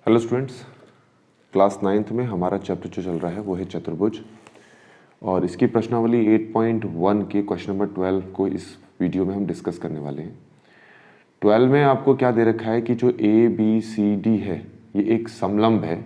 Hello students, class 9th में हमारा chapter जो चल रहा है वो है चतुर्भुज और इसकी प्रश्नावली 8.1 के क्वेश्चन नंबर 12 को इस वीडियो में हम डिस्कस करने वाले हैं। 12 में आपको क्या दे रखा है कि जो ए बी सी डी है ये एक समलंब है,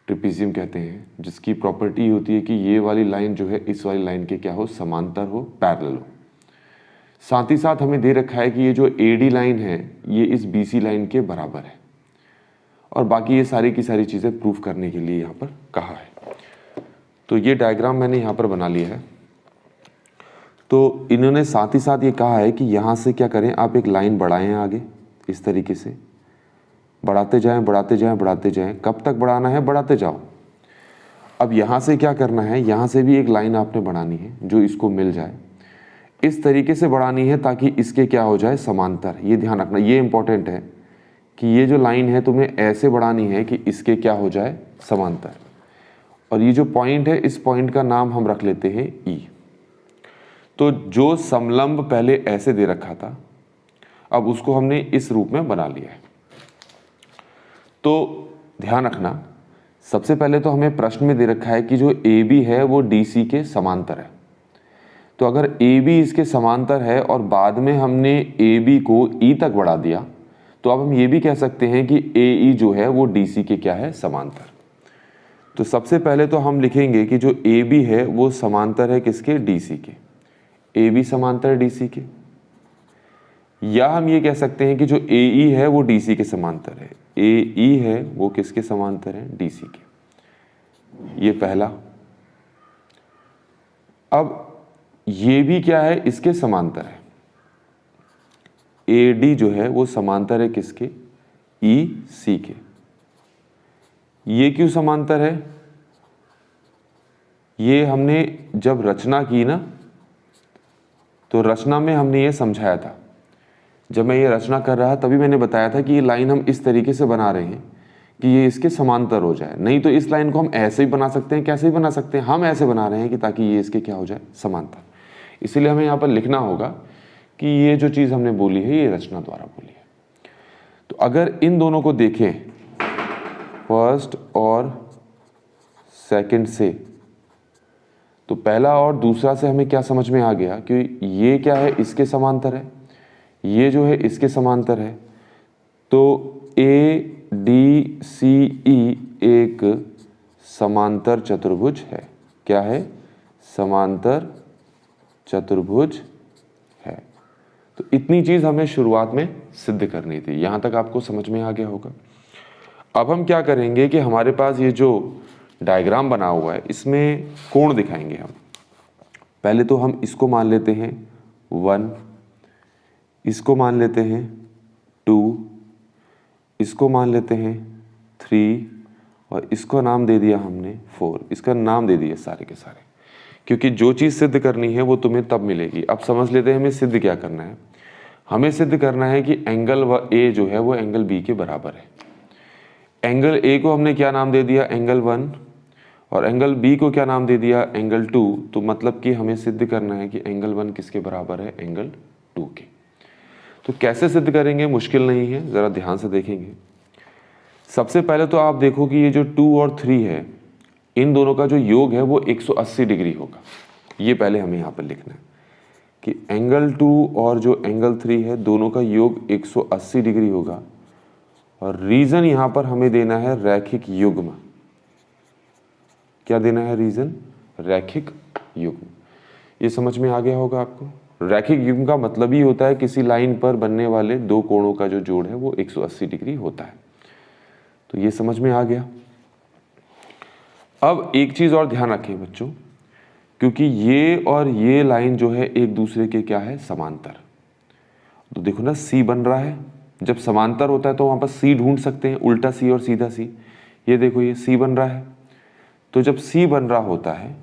ट्रिपीजियम कहते हैं, जिसकी प्रॉपर्टी होती है कि ये वाली लाइन जो है इस वाली लाइन के क्या हो, समांतर हो, पैरेलल हो। साथ ही साथ हमें दे रखा है कि ये जो ए डी लाइन है ये इस बी सी लाइन के बराबर है और बाकी ये सारी की सारी चीज़ें प्रूफ करने के लिए यहाँ पर कहा है। तो ये डायग्राम मैंने यहाँ पर बना लिया है। तो इन्होंने साथ ही साथ ये कहा है कि यहाँ से क्या करें, आप एक लाइन बढ़ाएं आगे, इस तरीके से बढ़ाते जाएं बढ़ाते जाएं बढ़ाते जाएं। कब तक बढ़ाना है, बढ़ाते जाओ। अब यहाँ से क्या करना है, यहाँ से भी एक लाइन आपने बढ़ानी है जो इसको मिल जाए, इस तरीके से बढ़ानी है ताकि इसके क्या हो जाए, समांतर। ये ध्यान रखना, ये इंपॉर्टेंट है कि ये जो लाइन है तुम्हें ऐसे बढ़ानी है कि इसके क्या हो जाए, समांतर। और ये जो पॉइंट है इस पॉइंट का नाम हम रख लेते हैं ई। तो जो समलंब पहले ऐसे दे रखा था अब उसको हमने इस रूप में बना लिया है। तो ध्यान रखना, सबसे पहले तो हमें प्रश्न में दे रखा है कि जो ए बी है वो डी सी के समांतर है। तो अगर ए बी इसके समांतर है और बाद में हमने ए बी को ई तक बढ़ा दिया तो अब हम ये भी कह सकते हैं कि ए ई जो है वो डी सी के क्या है, समांतर। तो सबसे पहले तो हम लिखेंगे कि जो ए बी है वो समांतर है किसके, डी सी के। ए बी समांतर है डी सी के। या हम ये कह सकते हैं कि जो ए ई है वो डी सी के समांतर है। ए ई है वो किसके समांतर है, डी सी के। ये पहला। अब ये भी क्या है, इसके समांतर है। ए डी जो है वो समांतर है किसके, ई सी के। ये क्यों समांतर है, ये हमने जब रचना की ना तो रचना में हमने ये समझाया था। जब मैं ये रचना कर रहा तभी मैंने बताया था कि ये लाइन हम इस तरीके से बना रहे हैं कि ये इसके समांतर हो जाए। नहीं तो इस लाइन को हम ऐसे ही बना सकते हैं, कैसे ही बना सकते हैं, हम ऐसे बना रहे हैं कि ताकि ये इसके क्या हो जाए, समांतर। इसीलिए हमें यहाँ पर लिखना होगा कि ये जो चीज़ हमने बोली है ये रचना द्वारा बोली है। तो अगर इन दोनों को देखें फर्स्ट और सेकंड से, तो पहला और दूसरा से हमें क्या समझ में आ गया कि ये क्या है, इसके समांतर है, ये जो है इसके समांतर है। तो ए डी सी ई एक समांतर चतुर्भुज है। क्या है, समांतर चतुर्भुज है। तो इतनी चीज हमें शुरुआत में सिद्ध करनी थी। यहां तक आपको समझ में आ गया होगा। अब हम क्या करेंगे कि हमारे पास ये जो डायग्राम बना हुआ है इसमें कोण दिखाएंगे हम। पहले तो हम इसको मान लेते हैं 1, इसको मान लेते हैं 2, इसको मान लेते हैं 3 और इसको नाम दे दिया हमने 4। इसका नाम दे दिया सारे के सारे, क्योंकि जो चीज़ सिद्ध करनी है वो तुम्हें तब मिलेगी। अब समझ लेते हैं हमें सिद्ध क्या करना है। हमें सिद्ध करना है कि एंगल ए जो है वो एंगल बी के बराबर है। एंगल ए को हमने क्या नाम दे दिया, एंगल 1, और एंगल बी को क्या नाम दे दिया, एंगल 2। तो मतलब कि हमें सिद्ध करना है कि एंगल 1 किसके बराबर है, एंगल 2 के। तो कैसे सिद्ध करेंगे, मुश्किल नहीं है, ज़रा ध्यान से देखेंगे। सबसे पहले तो आप देखो कि ये जो 2 और 3 है इन दोनों का जो योग है वो 180 डिग्री होगा। ये पहले हमें यहाँ पर लिखना है कि एंगल 2 और जो एंगल 3 है दोनों का योग 180 डिग्री होगा। और रीजन यहाँ पर हमें देना है रैखिक युग्म। क्या देना है, रीजन रैखिक युग्म। ये समझ में आ गया होगा आपको। रैखिक युग्म का मतलब ही होता है किसी लाइन पर बनने वाले दो कोणों का जो जोड़ है वो 180 डिग्री होता है। तो ये समझ में आ गया। अब एक चीज और ध्यान रखें बच्चों, क्योंकि ये और ये लाइन जो है एक दूसरे के क्या है, समांतर। तो देखो ना, सी बन रहा है। जब समांतर होता है तो वहां पर सी ढूंढ सकते हैं, उल्टा सी और सीधा सी। ये देखो ये सी बन रहा है। तो जब सी बन रहा होता है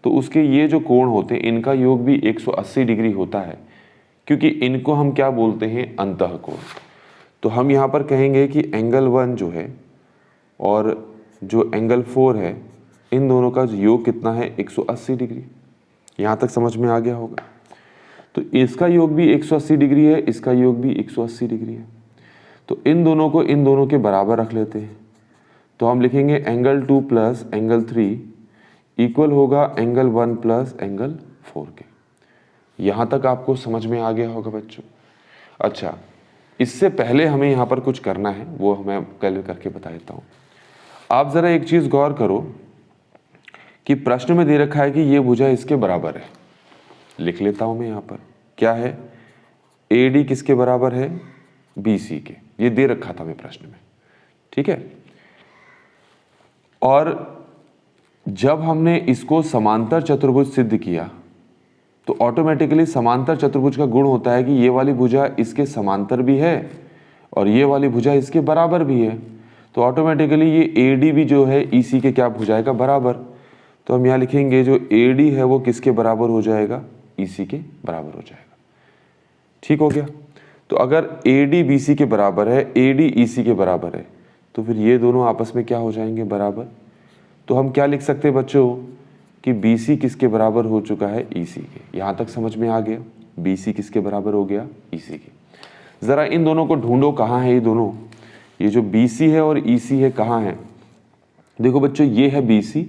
तो उसके ये जो कोण होते हैं इनका योग भी 180 डिग्री होता है, क्योंकि इनको हम क्या बोलते हैं, अंतःकोण। तो हम यहाँ पर कहेंगे कि एंगल 1 जो है और जो एंगल 4 है इन दोनों का योग कितना है, 180 डिग्री। यहाँ तक समझ में आ गया होगा। तो इसका योग भी 180 डिग्री है, इसका योग भी 180 डिग्री है। तो इन दोनों को इन दोनों के बराबर रख लेते हैं। तो हम लिखेंगे एंगल 2 प्लस एंगल 3 इक्वल होगा एंगल 1 प्लस एंगल 4 के। यहाँ तक आपको समझ में आ गया होगा बच्चों। अच्छा, इससे पहले हमें यहाँ पर कुछ करना है, वो मैं कल करके बता देता हूँ। आप ज़रा एक चीज़ गौर करो कि प्रश्न में दे रखा है कि ये भुजा इसके बराबर है। लिख लेता हूँ मैं यहाँ पर, क्या है, AD किसके बराबर है, BC के। ये दे रखा था मैं प्रश्न में, ठीक है। और जब हमने इसको समांतर चतुर्भुज सिद्ध किया तो ऑटोमेटिकली समांतर चतुर्भुज का गुण होता है कि ये वाली भुजा इसके समांतर भी है और ये वाली भुजा इसके बराबर भी है। तो ऑटोमेटिकली ये AD भी जो है EC के क्या हो जाएगा, बराबर। तो हम यहाँ लिखेंगे जो AD है वो किसके बराबर हो जाएगा, EC के बराबर हो जाएगा। ठीक हो गया। तो अगर AD BC के बराबर है, AD EC के बराबर है, तो फिर ये दोनों आपस में क्या हो जाएंगे, बराबर। तो हम क्या लिख सकते हैं बच्चों कि BC किसके बराबर हो चुका है, EC के। यहाँ तक समझ में आ गया, BC किसके बराबर हो गया, EC के। ज़रा इन दोनों को ढूंढो, कहाँ है ये दोनों, ये जो BC है और EC है कहाँ है। देखो बच्चों, ये है BC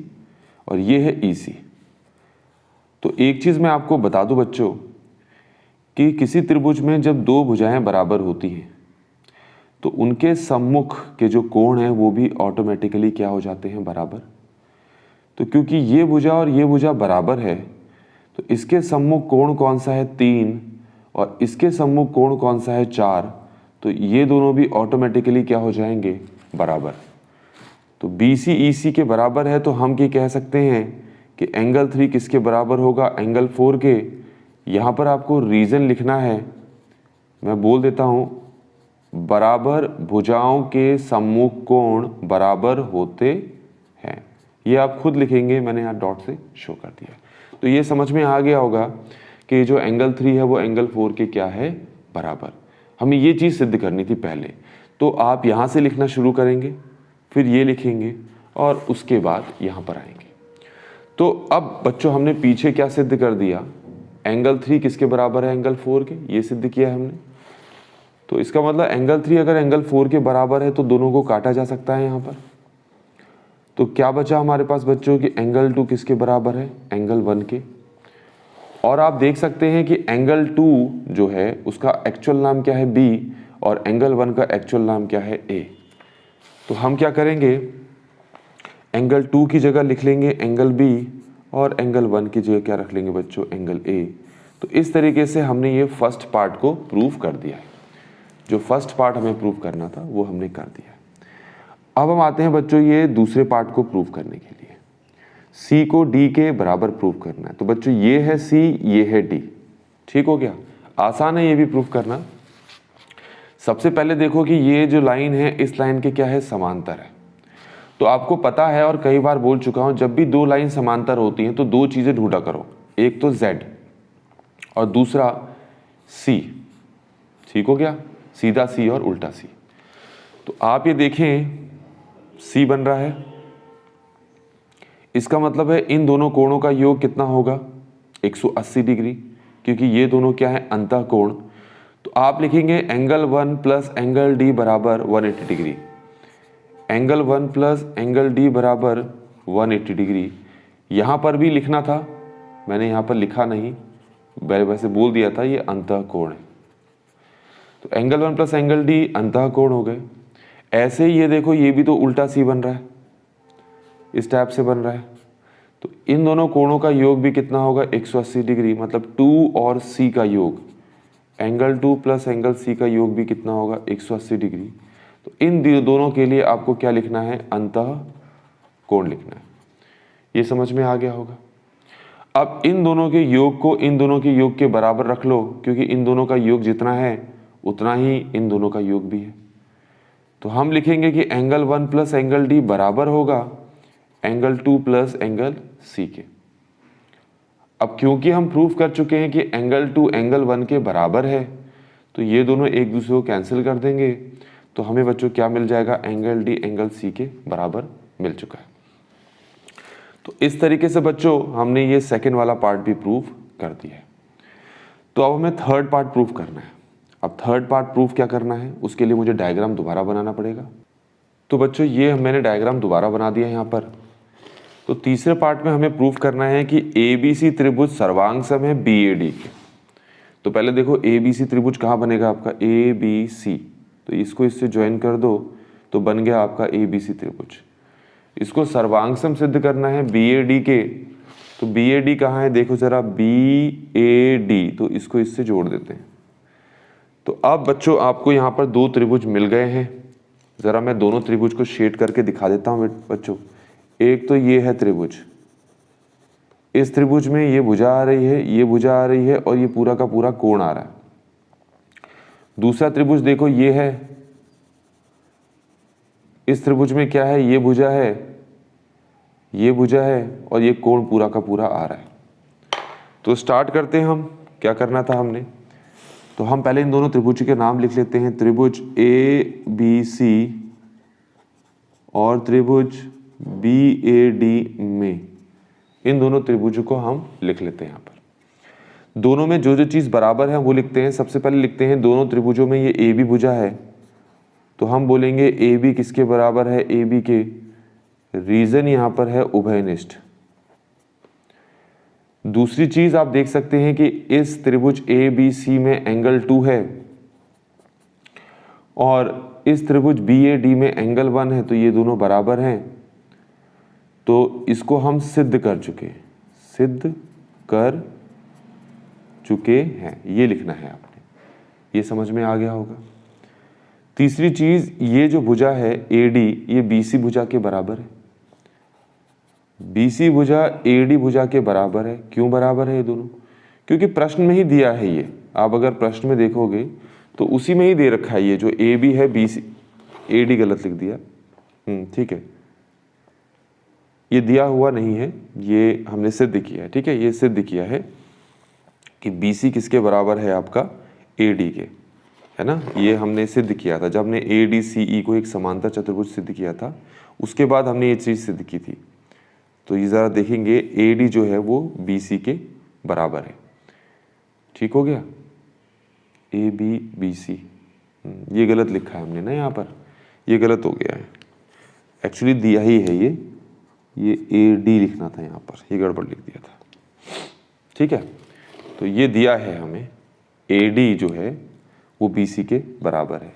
और ये है EC। तो एक चीज़ मैं आपको बता दूं बच्चों कि किसी त्रिभुज में जब दो भुजाएं बराबर होती हैं तो उनके सम्मुख के जो कोण हैं वो भी ऑटोमेटिकली क्या हो जाते हैं, बराबर। तो क्योंकि ये भुजा और ये भुजा बराबर है तो इसके सम्मुख कोण कौन सा है, 3, और इसके सम्मुख कोण कौन सा है, 4। तो ये दोनों भी ऑटोमेटिकली क्या हो जाएंगे, बराबर। तो BC EC के बराबर है तो हम ये कह सकते हैं कि एंगल 3 किसके बराबर होगा, एंगल 4 के। यहाँ पर आपको रीज़न लिखना है, मैं बोल देता हूँ, बराबर भुजाओं के सम्मुख कोण बराबर होते हैं। ये आप खुद लिखेंगे, मैंने यहाँ डॉट से शो कर दिया। तो ये समझ में आ गया होगा कि जो एंगल 3 है वो एंगल 4 के क्या है, बराबर। हमें ये चीज़ सिद्ध करनी थी पहले। तो आप यहाँ से लिखना शुरू करेंगे, फिर ये लिखेंगे और उसके बाद यहाँ पर आएंगे। तो अब बच्चों हमने पीछे क्या सिद्ध कर दिया, एंगल 3 किसके बराबर है, एंगल 4 के, ये सिद्ध किया है हमने। तो इसका मतलब एंगल 3 अगर एंगल 4 के बराबर है तो दोनों को काटा जा सकता है यहाँ पर। तो क्या बचा हमारे पास बच्चों कि एंगल 2 किसके बराबर है, एंगल 1 के। और आप देख सकते हैं कि एंगल 2 जो है उसका एक्चुअल नाम क्या है, B, और एंगल 1 का एक्चुअल नाम क्या है, A। तो हम क्या करेंगे, एंगल 2 की जगह लिख लेंगे एंगल B और एंगल 1 की जगह क्या रख लेंगे बच्चों, एंगल A। तो इस तरीके से हमने ये फर्स्ट पार्ट को प्रूव कर दिया है। जो फर्स्ट पार्ट हमें प्रूव करना था वो हमने कर दिया है। अब हम आते हैं बच्चों ये दूसरे पार्ट को प्रूव करने के लिए। C को D के बराबर प्रूव करना है। तो बच्चों ये है C, ये है D। ठीक हो गया, आसान है ये भी प्रूव करना। सबसे पहले देखो कि ये जो लाइन है इस लाइन के क्या है, समांतर है। तो आपको पता है और कई बार बोल चुका हूं, जब भी दो लाइन समांतर होती हैं तो दो चीजें ढूंढा करो, एक तो Z और दूसरा C। ठीक हो गया, सीधा C और उल्टा C। तो आप ये देखें C बन रहा है, इसका मतलब है इन दोनों कोणों का योग कितना होगा, 180 डिग्री, क्योंकि ये दोनों क्या है, अंतः कोण। तो आप लिखेंगे एंगल 1 प्लस एंगल D बराबर 180 degree. Angle 1 plus angle D बराबर 180 डिग्री। यहाँ पर भी लिखना था, मैंने यहाँ पर लिखा नहीं, वैसे बोल दिया था ये अंतः कोण है। तो एंगल 1 प्लस एंगल D अंतः कोण हो गए। ऐसे ही ये देखो, ये भी तो उल्टा C बन रहा है, इस टाइप से बन रहा है। तो इन दोनों कोणों का योग भी कितना होगा, 180 डिग्री। मतलब 2 और C का योग, एंगल 2 प्लस एंगल C का योग भी कितना होगा, 180 डिग्री। तो इन दोनों के लिए आपको क्या लिखना है, अंतः कोण लिखना है। ये समझ में आ गया होगा। अब इन दोनों के योग को इन दोनों के योग के बराबर रख लो, क्योंकि इन दोनों का योग जितना है उतना ही इन दोनों का योग भी है। तो हम लिखेंगे कि एंगल 1 प्लस एंगल D बराबर होगा एंगल 2 प्लस एंगल C के। अब क्योंकि हम प्रूव कर चुके हैं कि एंगल 2 एंगल 1 के बराबर है तो ये दोनों एक दूसरे को कैंसिल कर देंगे। तो हमें बच्चों क्या मिल जाएगा, एंगल D एंगल C के बराबर मिल चुका है। तो इस तरीके से बच्चों हमने ये सेकंड वाला पार्ट भी प्रूव कर दिया है। तो अब हमें थर्ड पार्ट प्रूव करना है। अब थर्ड पार्ट प्रूव क्या करना है, उसके लिए मुझे डायग्राम दोबारा बनाना पड़ेगा। तो बच्चों ये मैंने डायग्राम दोबारा बना दिया यहाँ पर। तो तीसरे पार्ट में हमें प्रूफ करना है कि ABC त्रिभुज सर्वांग सम है BAD के। तो पहले देखो ABC त्रिभुज कहाँ बनेगा आपका, ABC, तो इसको इससे ज्वाइन कर दो तो बन गया आपका ABC त्रिभुज। इसको सर्वांगसम सिद्ध करना है BAD के, तो BAD कहाँ है देखो जरा, BAD, तो इसको इससे जोड़ देते हैं। तो अब बच्चों आपको यहाँ पर दो त्रिभुज मिल गए हैं। जरा मैं दोनों त्रिभुज को शेड करके दिखा देता हूँ बच्चों। एक तो ये है त्रिभुज, इस त्रिभुज में ये भुजा आ रही है, ये भुजा आ रही है और ये पूरा का पूरा कोण आ रहा है। दूसरा त्रिभुज देखो ये है, इस त्रिभुज में क्या है, ये भुजा है, ये भुजा है और ये कोण पूरा का पूरा आ रहा है। तो स्टार्ट करते हैं हम, क्या करना था हमने, तो हम पहले इन दोनों त्रिभुज के नाम लिख लेते हैं। त्रिभुज ABC और त्रिभुज BAD में इन दोनों त्रिभुजों को हम लिख लेते हैं। यहाँ पर दोनों में जो जो चीज़ बराबर है वो लिखते हैं। सबसे पहले लिखते हैं दोनों त्रिभुजों में ये AB भुजा है, तो हम बोलेंगे AB किसके बराबर है, AB के, रीजन यहाँ पर है उभयनिष्ठ। दूसरी चीज आप देख सकते हैं कि इस त्रिभुज ABC में एंगल 2 है और इस त्रिभुज BAD में एंगल 1 है, तो ये दोनों बराबर हैं। तो इसको हम सिद्ध कर चुके हैं, ये लिखना है आपने, ये समझ में आ गया होगा। तीसरी चीज, ये जो भुजा है AD, ये BC भुजा के बराबर है। BC भुजा AD भुजा के बराबर है। क्यों बराबर है ये दोनों, क्योंकि प्रश्न में ही दिया है ये। आप अगर प्रश्न में देखोगे तो उसी में ही दे रखा है, ये जो AB है BC, AD गलत लिख दिया, ठीक है, ये दिया हुआ नहीं है, ये हमने सिद्ध किया है। ठीक है, ये सिद्ध किया है कि BC किसके बराबर है आपका, AD के, है ना। ये हमने सिद्ध किया था जब हमने ADCE को एक समांतर चतुर्भुज सिद्ध किया था, उसके बाद हमने ये चीज़ सिद्ध की थी। तो ये ज़रा देखेंगे AD जो है वो BC के बराबर है। ठीक हो गया, ABBC, ये गलत लिखा है हमने ना यहाँ पर, ये गलत हो गया है, एक्चुअली दिया ही है ये AD लिखना था यहाँ पर, ये गड़बड़ लिख दिया था। ठीक है, तो ये दिया है हमें AD जो है वो BC के बराबर है।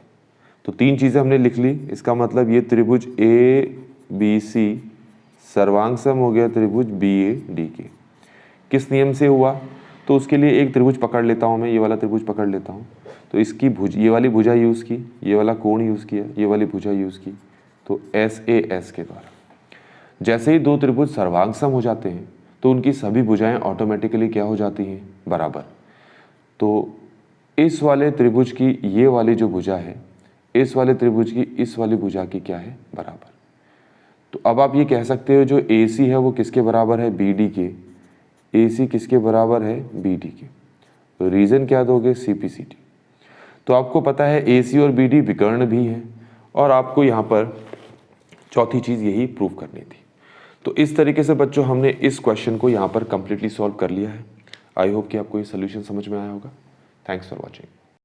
तो तीन चीज़ें हमने लिख ली, इसका मतलब ये त्रिभुज ABC सर्वांग सम हो गया त्रिभुज BAD के। किस नियम से हुआ, तो उसके लिए एक त्रिभुज पकड़ लेता हूँ मैं, ये वाला त्रिभुज पकड़ लेता हूँ, तो इसकी ये वाली भुजा यूज़ की, ये वाला कोण यूज़ किया, ये वाली भुजा यूज़ की, तो SAS के द्वारा। जैसे ही दो त्रिभुज सर्वांग सम हो जाते हैं तो उनकी सभी भुजाएं ऑटोमेटिकली क्या हो जाती हैं, बराबर। तो इस वाले त्रिभुज की ये वाली जो भुजा है, इस वाले त्रिभुज की इस वाली भुजा की क्या है, बराबर। तो अब आप ये कह सकते हो जो AC है वो किसके बराबर है, BD के। AC किसके बराबर है, BD के। तो रीजन क्या दोगे, CPCD। तो आपको पता है AC और BD विकर्ण भी हैं, और आपको यहाँ पर चौथी चीज़ यही प्रूव करनी थी। तो इस तरीके से बच्चों हमने इस क्वेश्चन को यहाँ पर कंप्लीटली सॉल्व कर लिया है। आई होप कि आपको ये सोल्यूशन समझ में आया होगा। Thanks for watching.